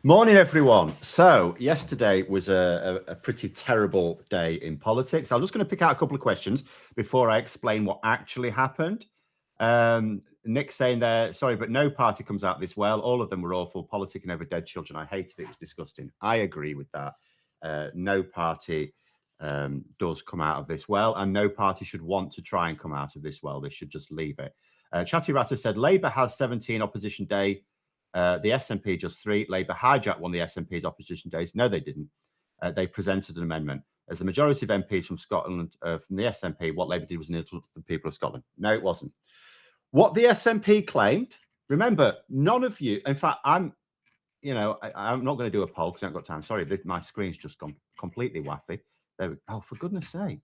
Morning, everyone. So yesterday was a pretty terrible day in politics. I'm just going to pick out a couple of questions before I explain what actually happened. Nick saying there, sorry, but no party comes out this well. All of them were awful, politicking over dead children. I hated it. It was disgusting. I agree with that. No party does come out of this well, and no party should want to try and come out of this well. They should just leave it. Chatty Ratter said Labour has 17 opposition day. The SNP just 3. Labour hijacked one of the SNP's opposition days. No, they didn't. They presented an amendment. As the majority of MPs from Scotland, from the SNP, what Labour did was an insult to the people of Scotland. No, it wasn't. What the SNP claimed, remember, none of you, in fact, I'm not going to do a poll because I haven't got time. Sorry, my screen's just gone completely waffy. Oh, for goodness sake.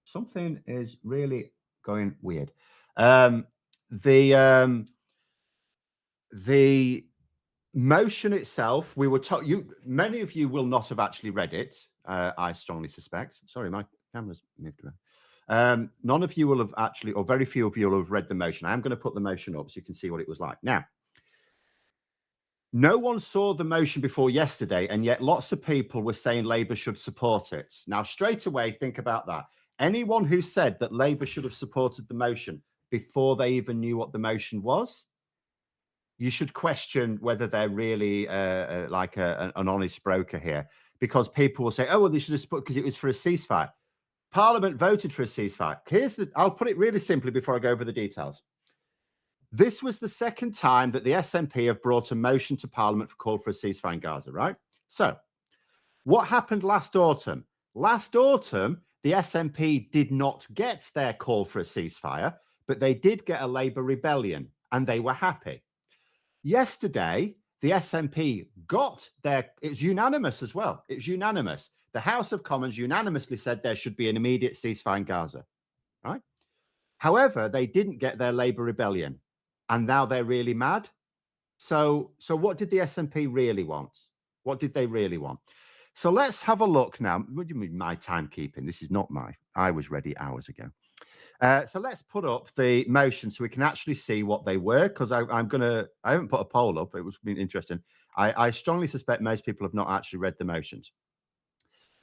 Something is really going weird. The motion itself, we were told, many of you will not have actually read it, I strongly suspect. Sorry, my camera's moved around. None of you will have actually, or very few of you will have read the motion. I am going to put the motion up so you can see what it was like. Now, no one saw the motion before yesterday, and yet lots of people were saying Labour should support it. Now, straight away, think about that. Anyone who said that Labour should have supported the motion before they even knew what the motion was, you should question whether they're really like an honest broker here, because people will say, oh, well, they should have supported because it was for a ceasefire. Parliament voted for a ceasefire. I'll put it really simply before I go over the details. This was the second time that the SNP have brought a motion to Parliament for call for a ceasefire in Gaza, right? So what happened last autumn? Last autumn, the SNP did not get their call for a ceasefire, but they did get a Labour rebellion, and they were happy. Yesterday, the SNP got it was unanimous as well. It was unanimous. The House of Commons unanimously said there should be an immediate ceasefire in Gaza, right? However, they didn't get their Labour rebellion, and now they're really mad. So what did the SNP really want? What did they really want? So let's have a look now. What do you mean my timekeeping? This is not I was ready hours ago. So let's put up the motion so we can actually see what they were, because I haven't put a poll up. It was been interesting. I strongly suspect most people have not actually read the motions.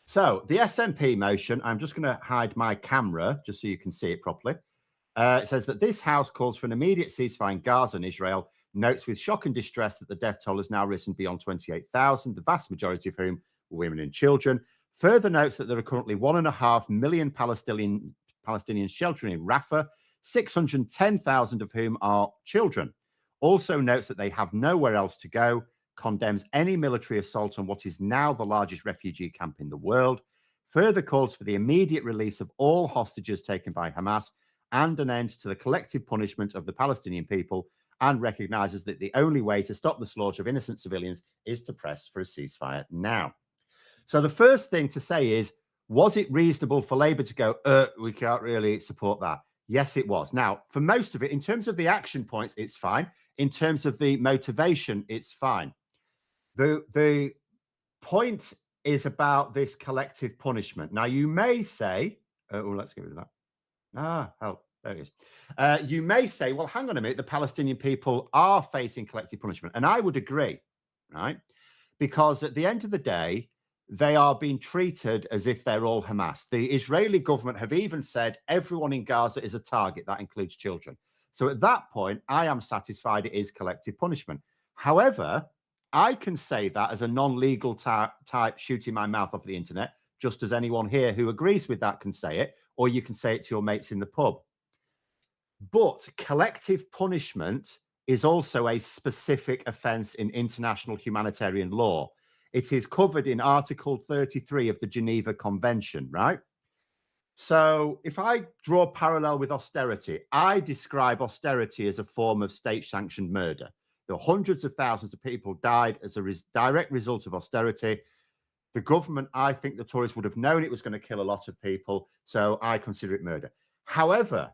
So the SNP motion, I'm just going to hide my camera just so you can see it properly. It says that this House calls for an immediate ceasefire in Gaza and Israel, notes with shock and distress that the death toll has now risen beyond 28,000, the vast majority of whom were women and children. Further notes that there are currently 1.5 million Palestinians sheltering in Rafah, 610,000 of whom are children. Also notes that they have nowhere else to go, condemns any military assault on what is now the largest refugee camp in the world, further calls for the immediate release of all hostages taken by Hamas and an end to the collective punishment of the Palestinian people, and recognizes that the only way to stop the slaughter of innocent civilians is to press for a ceasefire now. So the first thing to say is, was it reasonable for Labour to go, we can't really support that? Yes, it was. Now, for most of it, in terms of the action points, it's fine. In terms of the motivation, it's fine. The point is about this collective punishment. Now, you may say, let's get rid of that. There it is. You may say, well, hang on a minute, the Palestinian people are facing collective punishment. And I would agree, right? Because at the end of the day, they are being treated as if they're all Hamas. The Israeli government have even said everyone in Gaza is a target. That includes children. So at that point, I am satisfied it is collective punishment. However, I can say that as a non-legal type shooting my mouth off the internet, just as anyone here who agrees with that can say it, or you can say it to your mates in the pub. But collective punishment is also a specific offence in international humanitarian law. It is covered in Article 33 of the Geneva Convention, right? So if I draw a parallel with austerity, I describe austerity as a form of state-sanctioned murder. There are hundreds of thousands of people died as a direct result of austerity. The government, I think the Tories would have known it was going to kill a lot of people, so I consider it murder. However,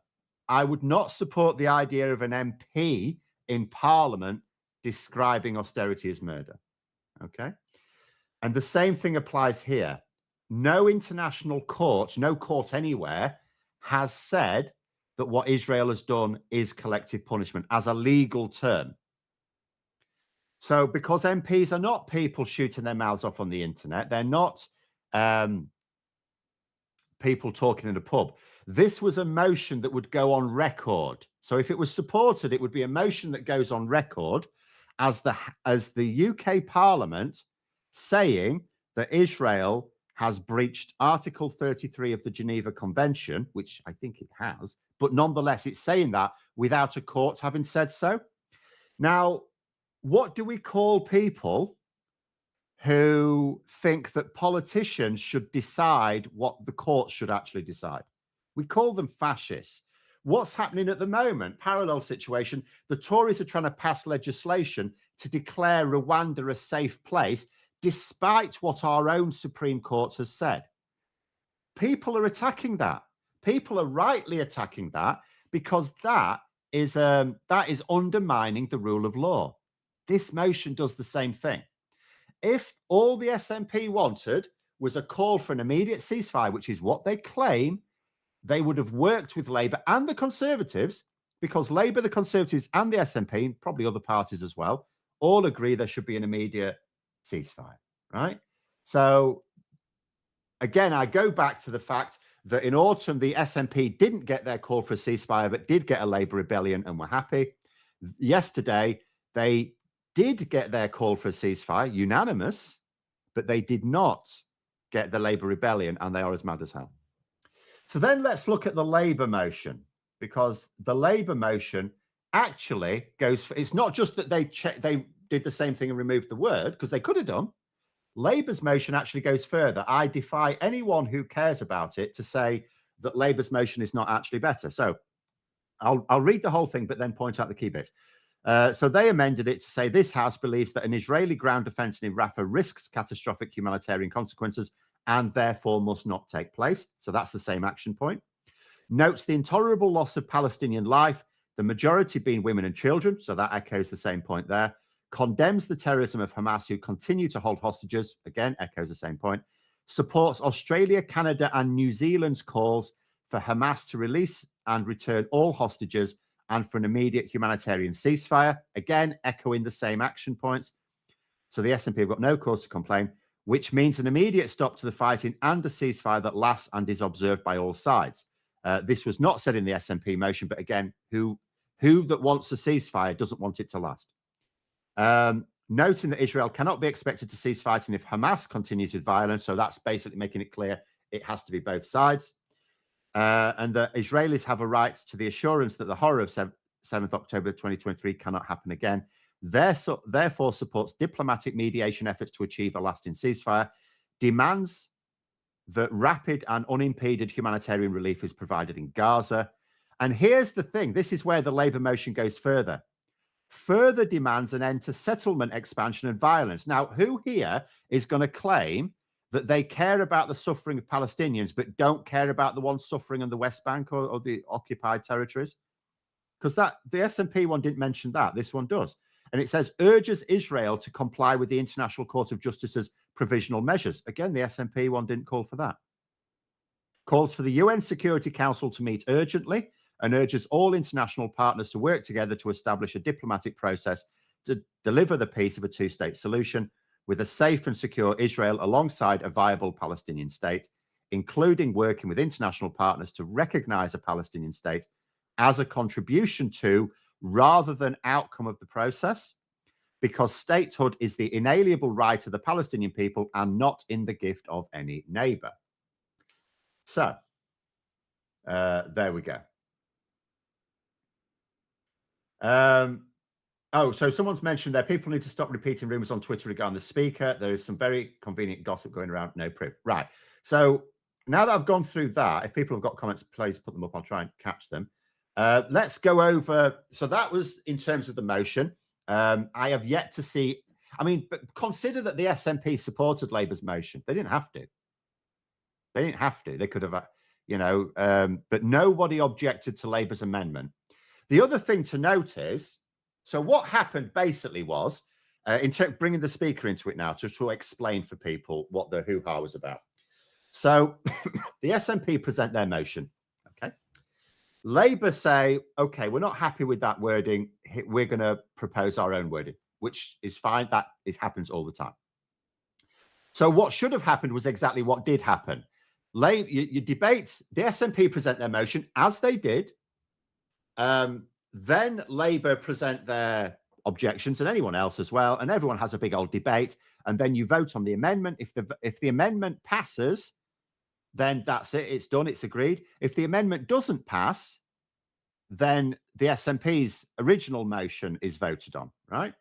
I would not support the idea of an MP in Parliament describing austerity as murder, okay? And the same thing applies here. No international court, no court anywhere, has said that what Israel has done is collective punishment as a legal term. So because MPs are not people shooting their mouths off on the internet, they're not people talking in a pub. This was a motion that would go on record. So if it was supported, it would be a motion that goes on record as the UK Parliament saying that Israel has breached Article 33 of the Geneva Convention, which I think it has, but nonetheless, it's saying that without a court having said so. Now, what do we call people who think that politicians should decide what the courts should actually decide? We call them fascists. What's happening at the moment? Parallel situation. The Tories are trying to pass legislation to declare Rwanda a safe place, despite what our own Supreme Court has said. People are attacking that. People are rightly attacking that because that is undermining the rule of law. This motion does the same thing. If all the SNP wanted was a call for an immediate ceasefire, which is what they claim, they would have worked with Labour and the Conservatives, because Labour, the Conservatives and the SNP, and probably other parties as well, all agree there should be an immediate ceasefire, right? So again, I go back to the fact that in autumn, the SNP didn't get their call for a ceasefire, but did get a Labour rebellion and were happy. Yesterday, they did get their call for a ceasefire, unanimous, but they did not get the Labour rebellion, and they are as mad as hell. So then let's look at the Labour motion, because the Labour motion actually goes for, it's not just that they did the same thing and removed the word, because they could have done. Labour's motion actually goes further. I defy anyone who cares about it to say that Labour's motion is not actually better. So I'll read the whole thing, but then point out the key bits. So they amended it to say this House believes that an Israeli ground offensive in Rafah risks catastrophic humanitarian consequences and therefore must not take place. So that's the same action point. Notes the intolerable loss of Palestinian life, the majority being women and children. So that echoes the same point there. Condemns the terrorism of Hamas, who continue to hold hostages. Again, echoes the same point. Supports Australia, Canada, and New Zealand's calls for Hamas to release and return all hostages and for an immediate humanitarian ceasefire. Again, echoing the same action points. So the SNP have got no cause to complain, which means an immediate stop to the fighting and a ceasefire that lasts and is observed by all sides. This was not said in the SNP motion, but again, who that wants a ceasefire doesn't want it to last. Noting that Israel cannot be expected to cease fighting if Hamas continues with violence. So that's basically making it clear it has to be both sides. And the Israelis have a right to the assurance that the horror of 7th October 2023 cannot happen again. Therefore supports diplomatic mediation efforts to achieve a lasting ceasefire, demands that rapid and unimpeded humanitarian relief is provided in Gaza. And here's the thing, this is where the Labour motion goes further. Further demands an end to settlement expansion and violence. Now, who here is going to claim that they care about the suffering of Palestinians, but don't care about the ones suffering on the West Bank or the occupied territories? Because the SNP one didn't mention that. This one does. And it says, urges Israel to comply with the International Court of Justice's provisional measures. Again, the SNP one didn't call for that. Calls for the UN Security Council to meet urgently and urges all international partners to work together to establish a diplomatic process to deliver the peace of a two-state solution with a safe and secure Israel alongside a viable Palestinian state, including working with international partners to recognize a Palestinian state as a contribution to, rather than outcome of the process, because statehood is the inalienable right of the Palestinian people and not in the gift of any neighbor. So, there we go. So someone's mentioned there, people need to stop repeating rumors on Twitter regarding the speaker. There is some very convenient gossip going around, no proof. Right. So now that I've gone through that, if people have got comments, please put them up. I'll try and catch them. Let's go over. So that was in terms of the motion. I have yet to see. I mean, but consider that the SNP supported Labour's motion. They didn't have to. They didn't have to. They could have, but nobody objected to Labour's amendment. The other thing to note is, so what happened basically was, bringing the speaker into it now, just to explain for people what the hoo-ha was about. So the SNP present their motion. Okay. Labour say, okay, we're not happy with that wording. We're going to propose our own wording. which is fine. That happens all the time. So what should have happened was exactly what did happen. You debate, the SNP present their motion, as they did. Then Labour present their objections, and anyone else as well, and everyone has a big old debate, and then you vote on the amendment. If the amendment passes, then that's it, it's done, it's agreed. If the amendment doesn't pass, then the SNP's original motion is voted on, right?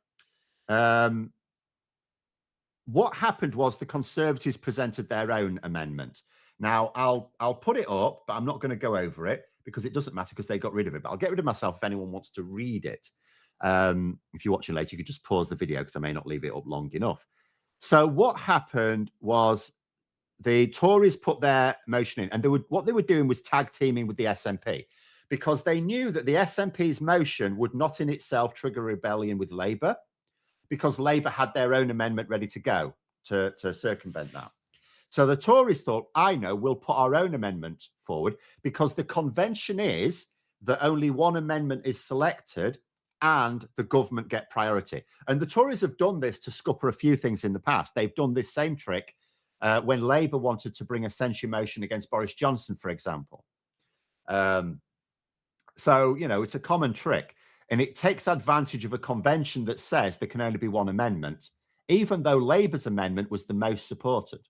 What happened was the Conservatives presented their own amendment. Now, I'll put it up, but I'm not going to go over it because it doesn't matter because they got rid of it. But I'll get rid of myself if anyone wants to read it. If you're watching later, you could just pause the video because I may not leave it up long enough. So what happened was the Tories put their motion in, and what they were doing was tag teaming with the SNP because they knew that the SNP's motion would not in itself trigger rebellion with Labour, because Labour had their own amendment ready to go to circumvent that. So the Tories thought, I know, we'll put our own amendment forward because the convention is that only one amendment is selected and the government get priority. And the Tories have done this to scupper a few things in the past. They've done this same trick when Labour wanted to bring a censure motion against Boris Johnson, for example. So, you know, it's a common trick. And it takes advantage of a convention that says there can only be one amendment, even though Labour's amendment was the most supported.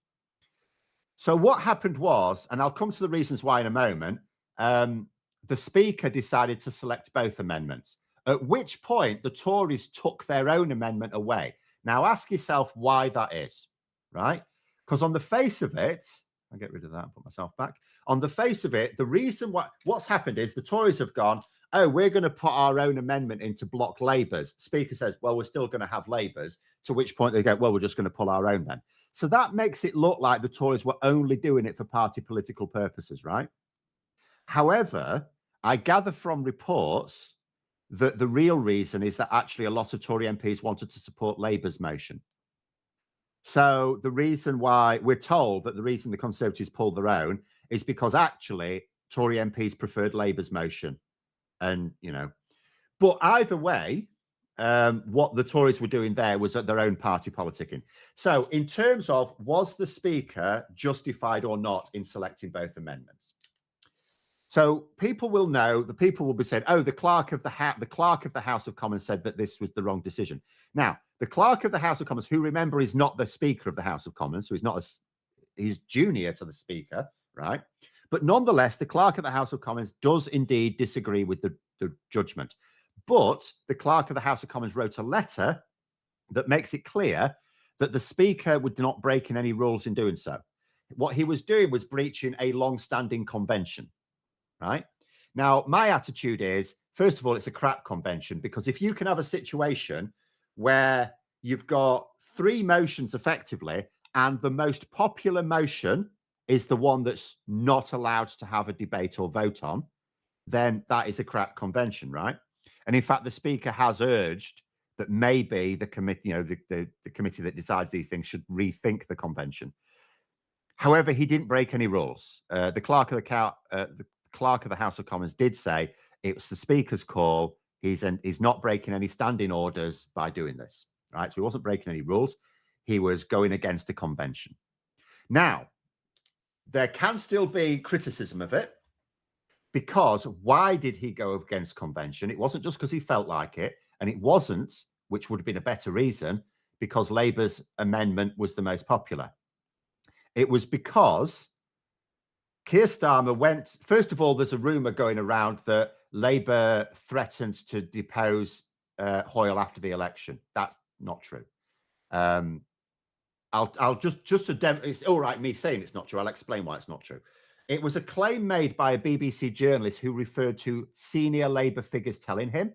So what happened was, and I'll come to the reasons why in a moment, the Speaker decided to select both amendments, at which point the Tories took their own amendment away. Now ask yourself why that is, right? Because on the face of it, I'll get rid of that and put myself back. On the face of it, the reason what's happened is the Tories have gone, oh, we're going to put our own amendment in to block Labour's. Speaker says, well, we're still going to have Labour's, to which point they go, well, we're just going to pull our own then. So that makes it look like the Tories were only doing it for party political purposes, right? However, I gather from reports that the real reason is that actually a lot of Tory MPs wanted to support Labour's motion. So the reason why we're told that the reason the Conservatives pulled their own is because actually Tory MPs preferred Labour's motion. And, you know, but either way, what the Tories were doing there was at their own party politicking. So in terms of, was the Speaker justified or not in selecting both amendments? So people will know, the people will be saying, oh, the clerk of the House of Commons said that this was the wrong decision. Now, the clerk of the House of Commons, who remember is not the Speaker of the House of Commons, so he's junior to the Speaker, right? But nonetheless, the clerk of the House of Commons does indeed disagree with the judgment. But the clerk of the House of Commons wrote a letter that makes it clear that the Speaker would not break in any rules in doing so. What he was doing was breaching a long-standing convention, right? Now, my attitude is, first of all, it's a crap convention, because if you can have a situation where you've got three motions effectively, and the most popular motion is the one that's not allowed to have a debate or vote on, then that is a crap convention, right? And in fact, the Speaker has urged that maybe the committee, you know, the committee that decides these things should rethink the convention. However, he didn't break any rules. The clerk of the House of Commons did say it was the Speaker's call. He's not breaking any standing orders by doing this, right? So he wasn't breaking any rules. He was going against the convention. Now, there can still be criticism of it, because why did he go against convention? It wasn't just because he felt like it, and it wasn't, which would have been a better reason, because Labour's amendment was the most popular. It was because Keir Starmer went, first of all, there's a rumour going around that Labour threatened to depose Hoyle after the election. That's not true. I'll just it's all right me saying it's not true. I'll explain why it's not true. It was a claim made by a BBC journalist who referred to senior Labour figures telling him.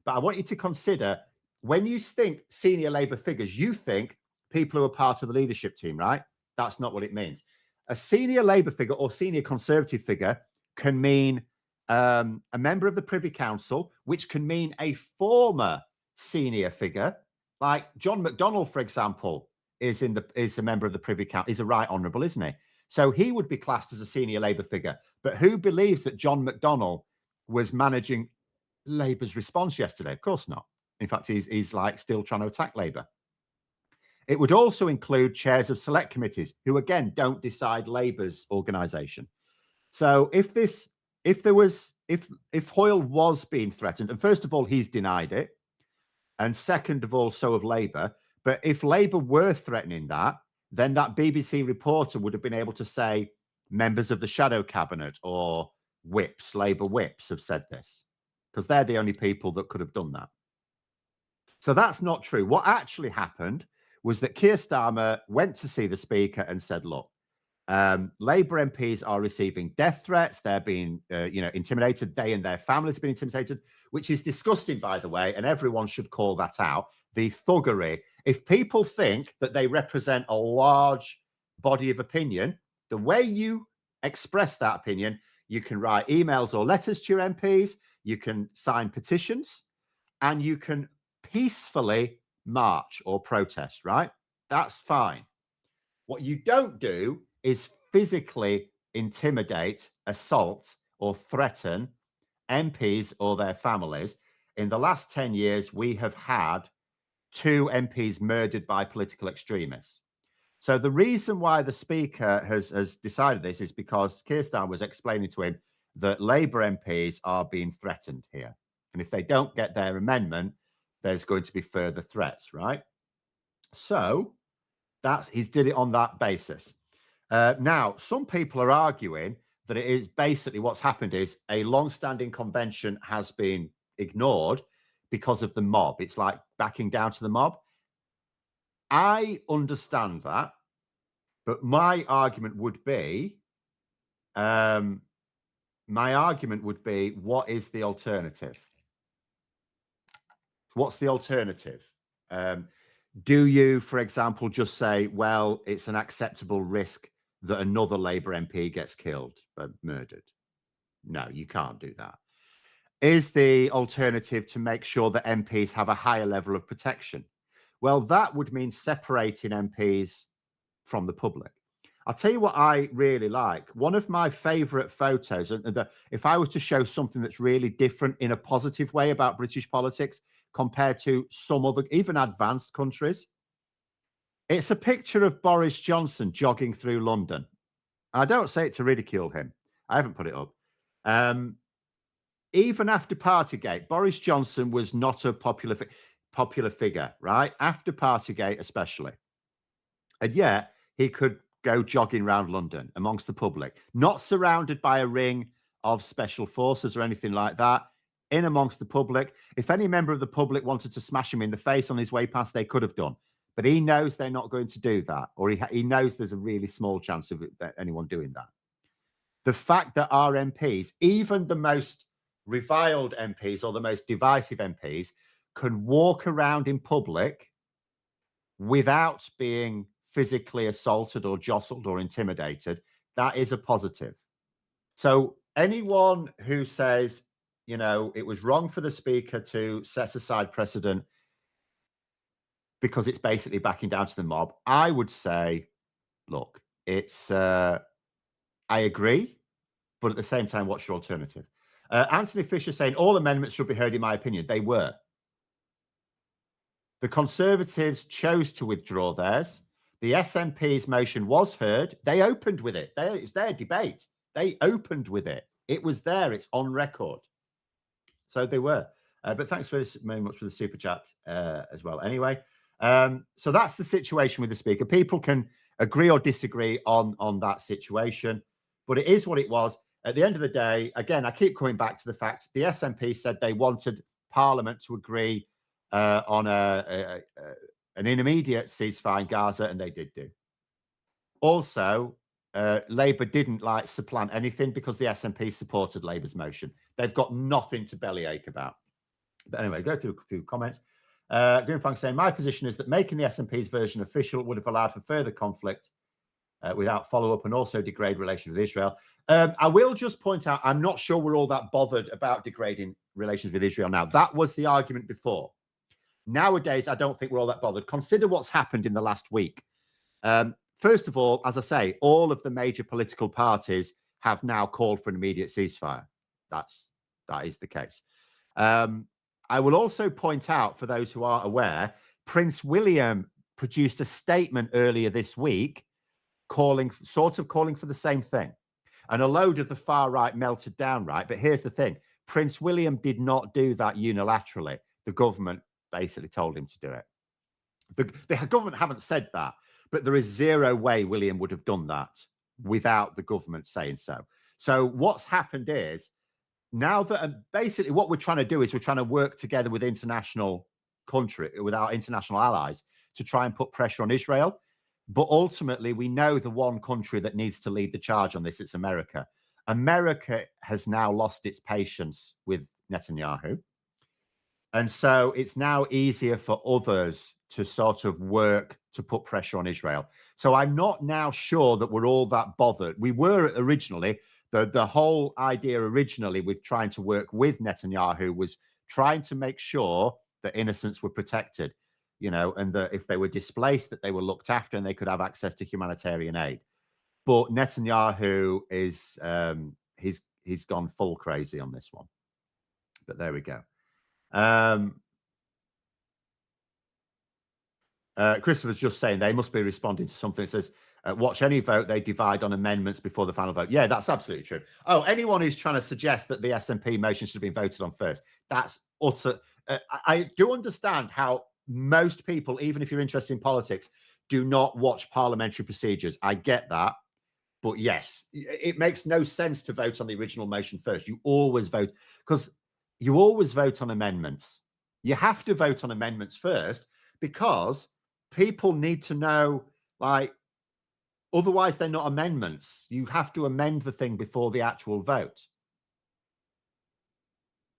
But I want you to consider, when you think senior Labour figures, you think people who are part of the leadership team, right? That's not what it means. A senior Labour figure or senior Conservative figure can mean a member of the Privy Council, which can mean a former senior figure, like John McDonnell, for example, is a member of the Privy Council. He's a right honourable, isn't he? So he would be classed as a senior Labour figure. But who believes that John McDonnell was managing Labour's response yesterday? Of course not, In fact, he's like still trying to attack Labour. It would also include chairs of select committees who, again, don't decide Labour's organisation. So if Hoyle was being threatened, and first of all, he's denied it, and second of all, so have Labour. But if Labour were threatening that, then that BBC reporter would have been able to say members of the shadow cabinet or whips, Labour whips, have said this, because they're the only people that could have done that. So that's not true. What actually happened was that Keir Starmer went to see the Speaker and said, look, Labour MPs are receiving death threats. They're being, intimidated. They and their families have been intimidated, which is disgusting, by the way, and everyone should call that out. The thuggery. If people think that they represent a large body of opinion, the way you express that opinion, you can write emails or letters to your MPs, you can sign petitions, and you can peacefully march or protest, right? That's fine. What you don't do is physically intimidate, assault, or threaten MPs or their families. In the last 10 years, we have had 2 MPs murdered by political extremists. So the reason why the Speaker has decided this is because Keir Starmer was explaining to him that Labour MPs are being threatened here. And if they don't get their amendment, there's going to be further threats, right? So he's did it on that basis. Now, some people are arguing that it is basically what's happened is a long-standing convention has been ignored because of the mob. It's like backing down to the mob. I understand that, but my argument would be, what is the alternative? What's the alternative? Do you, for example, just say, well, it's an acceptable risk that another Labour MP gets killed, murdered? No, you can't do that. Is the alternative to make sure that MPs have a higher level of protection? Well, that would mean separating MPs from the public. I'll tell you what I really like. One of my favourite photos, if I was to show something that's really different in a positive way about British politics compared to some other, even advanced countries, it's a picture of Boris Johnson jogging through London. I don't say it to ridicule him. I haven't put it up. Even after Partygate, Boris Johnson was not a popular figure, right? After Partygate, especially. And yet he could go jogging around London amongst the public, not surrounded by a ring of special forces or anything like that, in amongst the public. If any member of the public wanted to smash him in the face on his way past, they could have done. But he knows they're not going to do that, or he knows there's a really small chance of anyone doing that. The fact that our MPs, even the most reviled MPs or the most divisive MPs, can walk around in public without being physically assaulted or jostled or intimidated, that is a positive. So anyone who says, it was wrong for the Speaker to set aside precedent because it's basically backing down to the mob, I would say, look, it's, I agree, but at the same time, what's your alternative? Anthony Fisher saying all amendments should be heard, in my opinion. They were. The Conservatives chose to withdraw theirs. The SNP's motion was heard. They opened with it. It's their debate. They opened with it. It was there. It's on record. So they were. But thanks very much for the super chat as well. Anyway, so that's the situation with the Speaker. People can agree or disagree on that situation, but it is what it was. At the end of the day, again, I keep coming back to the fact the SNP said they wanted Parliament to agree on an intermediate ceasefire in Gaza, and they did do. Also, Labour didn't supplant anything because the SNP supported Labour's motion. They've got nothing to bellyache about. But anyway, go through a few comments. Greenfang saying, my position is that making the SNP's version official would have allowed for further conflict without follow-up and also degrade relations with Israel. I will just point out, I'm not sure we're all that bothered about degrading relations with Israel now. That was the argument before. Nowadays, I don't think we're all that bothered. Consider what's happened in the last week. First of all, as I say, all of the major political parties have now called for an immediate ceasefire. That is the case. I will also point out, for those who aren't aware, Prince William produced a statement earlier this week calling for the same thing. And a load of the far right melted down, right? But here's the thing. Prince William did not do that unilaterally. The government basically told him to do it. The government haven't said that, but there is zero way William would have done that without the government saying so. So what's happened is, now that basically what we're trying to do is we're trying to work together with with our international allies to try and put pressure on Israel. But ultimately, we know the one country that needs to lead the charge on this, it's America. America has now lost its patience with Netanyahu. And so it's now easier for others to sort of work to put pressure on Israel. So I'm not now sure that we're all that bothered. We were originally, the whole idea originally with trying to work with Netanyahu was trying to make sure that innocents were protected, and that if they were displaced, that they were looked after and they could have access to humanitarian aid. But Netanyahu is, he's gone full crazy on this one. But there we go. Christopher's just saying they must be responding to something that says, watch any vote they divide on amendments before the final vote. Yeah, that's absolutely true. Oh, anyone who's trying to suggest that the SNP motion should have been voted on first, that's utter. I do understand how most people, even if you're interested in politics, do not watch parliamentary procedures. I get that. But yes, it makes no sense to vote on the original motion first. You always vote, because you always vote on amendments. You have to vote on amendments first, because people need to know, like, otherwise they're not amendments. You have to amend the thing before the actual vote.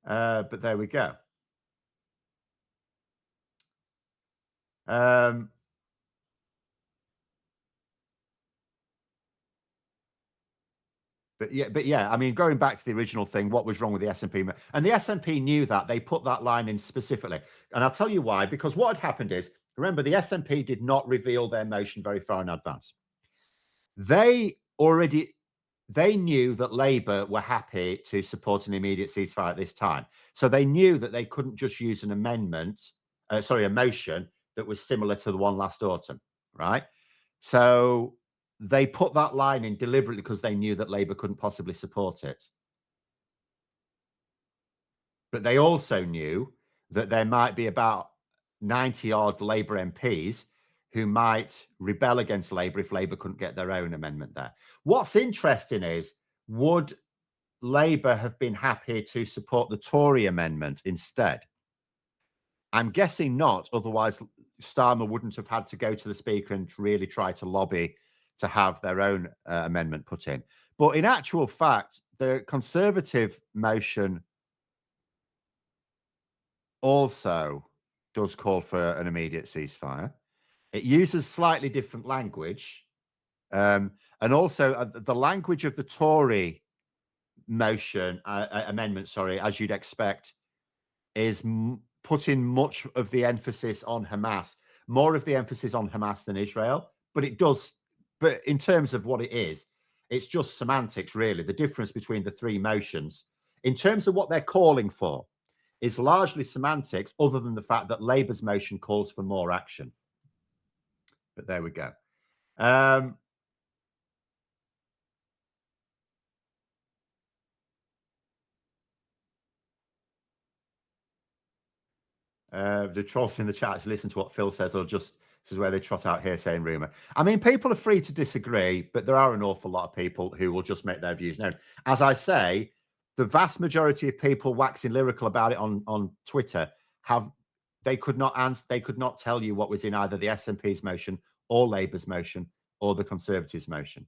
But there we go. But yeah, I mean, going back to the original thing, what was wrong with the SNP? And the SNP knew that. They put that line in specifically. And I'll tell you why, because what had happened is, remember, the SNP did not reveal their motion very far in advance. They knew that Labour were happy to support an immediate ceasefire at this time. So they knew that they couldn't just use an amendment, a motion that was similar to the one last autumn, right? So they put that line in deliberately because they knew that Labour couldn't possibly support it. But they also knew that there might be about 90 odd Labour MPs who might rebel against Labour if Labour couldn't get their own amendment there. What's interesting is, would Labour have been happy to support the Tory amendment instead? I'm guessing not. Otherwise, Starmer wouldn't have had to go to the Speaker and really try to lobby to have their own amendment put in. But in actual fact, the Conservative motion also does call for an immediate ceasefire. It uses slightly different language. And also the language of the Tory motion, amendment, as you'd expect, is putting much of the emphasis on Hamas, more of the emphasis on Hamas than Israel. But in terms of what it is, it's just semantics, really. The difference between the three motions, in terms of what they're calling for, is largely semantics, other than the fact that Labour's motion calls for more action. But there we go. The trolls in the chat listen to what Phil says, or just this is where they trot out hearsay and rumor. I mean, people are free to disagree, but there are an awful lot of people who will just make their views known. As I say, the vast majority of people waxing lyrical about it on Twitter could not tell you what was in either the SNP's motion or Labour's motion or the Conservatives' motion.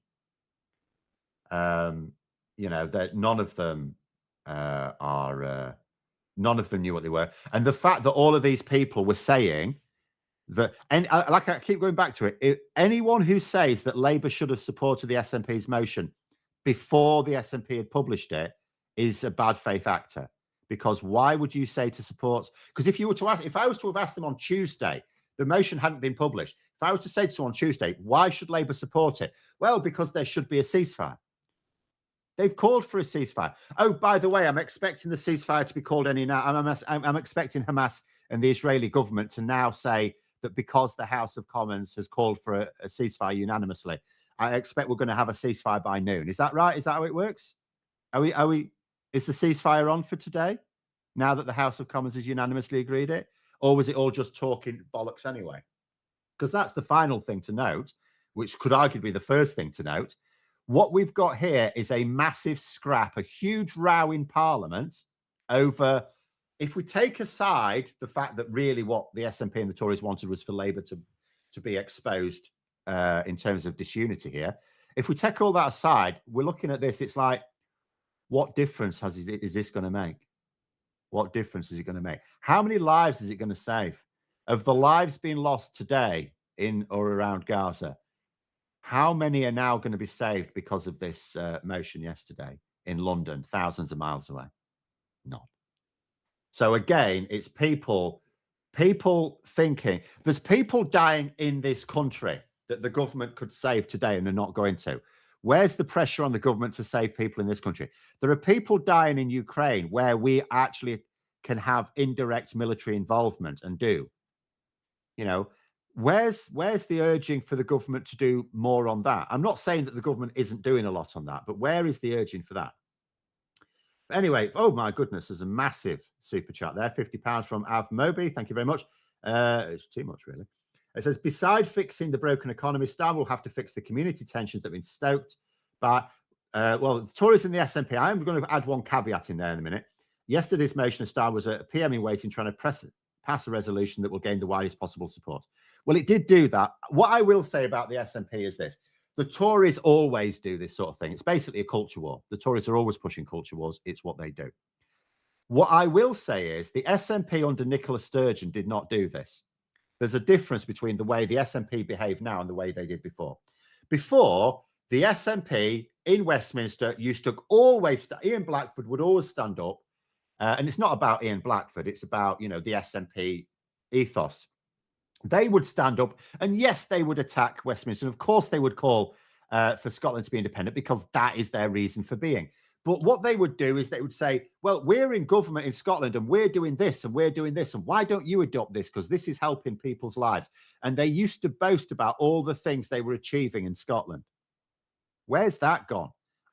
That none of them none of them knew what they were. And the fact that all of these people were saying that, and like I keep going back to it, anyone who says that Labour should have supported the SNP's motion before the SNP had published it is a bad faith actor. Because why would you say to support? Because if I was to have asked them on Tuesday, the motion hadn't been published. If I was to say to someone on Tuesday, why should Labour support it? Well, because there should be a ceasefire. They've called for a ceasefire. Oh, by the way, I'm expecting the ceasefire to be called any now. I'm expecting Hamas and the Israeli government to now say that because the House of Commons has called for a ceasefire unanimously, I expect we're going to have a ceasefire by noon. Is that right? Is that how it works? Is the ceasefire on for today now that the House of Commons has unanimously agreed it? Or was it all just talking bollocks anyway? Because that's the final thing to note, which could arguably be the first thing to note. What we've got here is a massive scrap, a huge row in Parliament over, if we take aside the fact that really what the SNP and the Tories wanted was for Labour to be exposed in terms of disunity here. If we take all that aside, we're looking at this, it's like, what difference is this going to make? What difference is it going to make? How many lives is it going to save? Of the lives being lost today in or around Gaza, how many are now going to be saved because of this motion yesterday in London, thousands of miles away? None. So again, it's people thinking there's people dying in this country that the government could save today and they're not going to. Where's the pressure on the government to save people in this country? There are people dying in Ukraine where we actually can have indirect military involvement and do. You know, where's the urging for the government to do more on that? I'm not saying that the government isn't doing a lot on that, but where is the urging for that? But anyway, oh my goodness, there's a massive super chat there, £50 from Av Moby. Thank you very much. It's too much, really. It says, beside fixing the broken economy, Starmer will have to fix the community tensions that have been stoked by, well, the Tories and the SNP. I'm going to add one caveat in there in a minute. Yesterday's motion of Starmer was a PM in waiting trying to pass a resolution that will gain the widest possible support. Well, it did do that. What I will say about the SNP is this. The Tories always do this sort of thing. It's basically a culture war. The Tories are always pushing culture wars. It's what they do. What I will say is the SNP under Nicola Sturgeon did not do this. There's a difference between the way the SNP behave now and the way they did before. Before, the SNP in Westminster used to always, Ian Blackford would always stand up. And it's not about Ian Blackford. It's about, you know, the SNP ethos. They would stand up and yes, they would attack Westminster. And of course, they would call for Scotland to be independent because that is their reason for being. But what they would do is they would say, well, we're in government in Scotland and we're doing this and we're doing this. And why don't you adopt this? Because this is helping people's lives. And they used to boast about all the things they were achieving in Scotland. Where's that gone?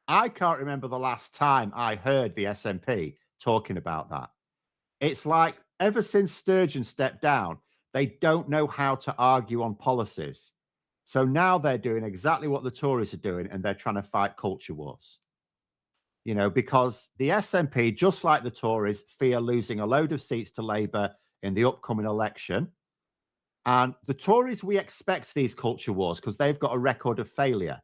I can't remember the last time I heard the SNP talking about that. It's like ever since Sturgeon stepped down, they don't know how to argue on policies. So now they're doing exactly what the Tories are doing and they're trying to fight culture wars. You know, because the SNP, just like the Tories, fear losing a load of seats to Labour in the upcoming election. And the Tories, we expect these culture wars because they've got a record of failure.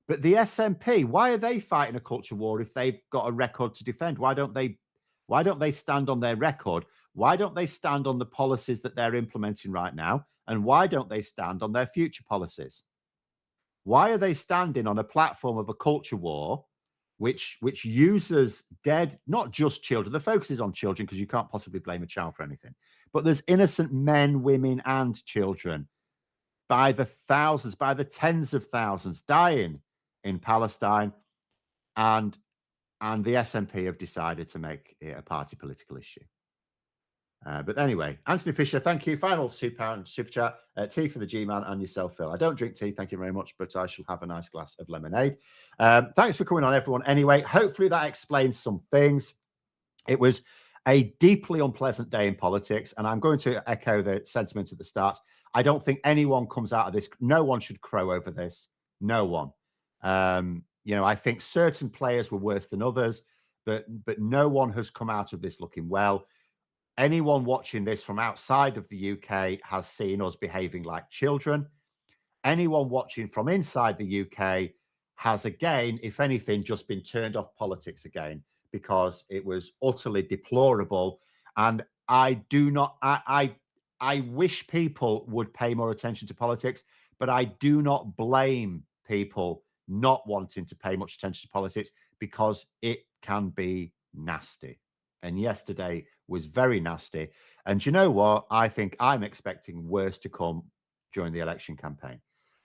But the SNP, why are they fighting a culture war if they've got a record to defend? Why don't they stand on their record? Why don't they stand on the policies that they're implementing right now? And why don't they stand on their future policies? Why are they standing on a platform of a culture war which uses dead, not just children? The focus is on children because you can't possibly blame a child for anything. But there's innocent men, women, and children by the thousands, by the tens of thousands dying in Palestine. And the SNP have decided to make it a party political issue. But anyway, Anthony Fisher, thank you. Final £2 super chat. Tea for the G-Man and yourself, Phil. I don't drink tea, thank you very much, but I shall have a nice glass of lemonade. Thanks for coming on, everyone. Anyway, hopefully that explains some things. It was a deeply unpleasant day in politics, and I'm going to echo the sentiment at the start. I don't think anyone comes out of this. No one should crow over this. No one. You know, I think certain players were worse than others, but no one has come out of this looking well. Anyone watching this from outside of the UK has seen us behaving like children. Anyone watching from inside the UK has, again, if anything, just been turned off politics again because it was utterly deplorable. And I wish people would pay more attention to politics, but I do not blame people not wanting to pay much attention to politics because it can be nasty. And yesterday was very nasty. And you know what? I think I'm expecting worse to come during the election campaign.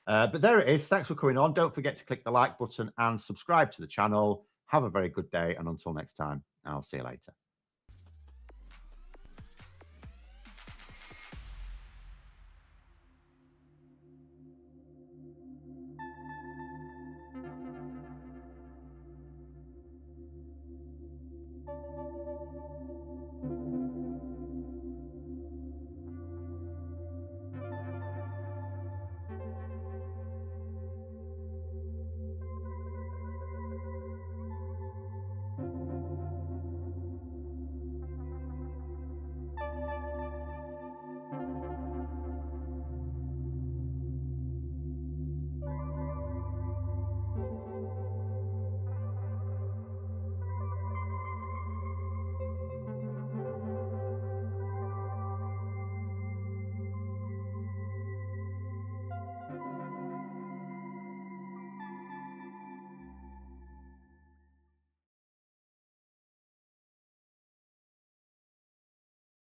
But there it is. Thanks for coming on. Don't forget to click the like button and subscribe to the channel. Have a very good day. And until next time, I'll see you later.